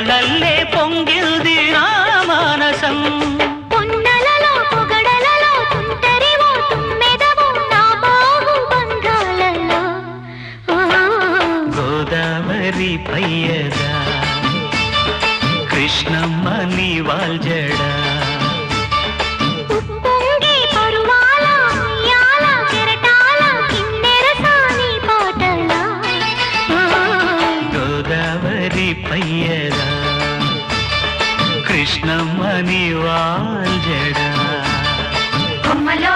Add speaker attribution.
Speaker 1: కళలల్లే పొంగిల్ది నా మానసం
Speaker 2: పొన్నలలో పొగడలలో తుంటరివో తుమ్మెదవో నా బాహు బంధాలలో
Speaker 1: గోదావరి పయ్యదా కృష్ణమ్మ నీ వాల్జడా
Speaker 2: ఉప్పొంగి పరువాల ఉయ్యాల కెరటాల కిన్నెర సాని పాటల
Speaker 1: గోదావరి పయ్యదా కృష్ణమ్మ నీ వాల్జడా
Speaker 2: కొమ్మలో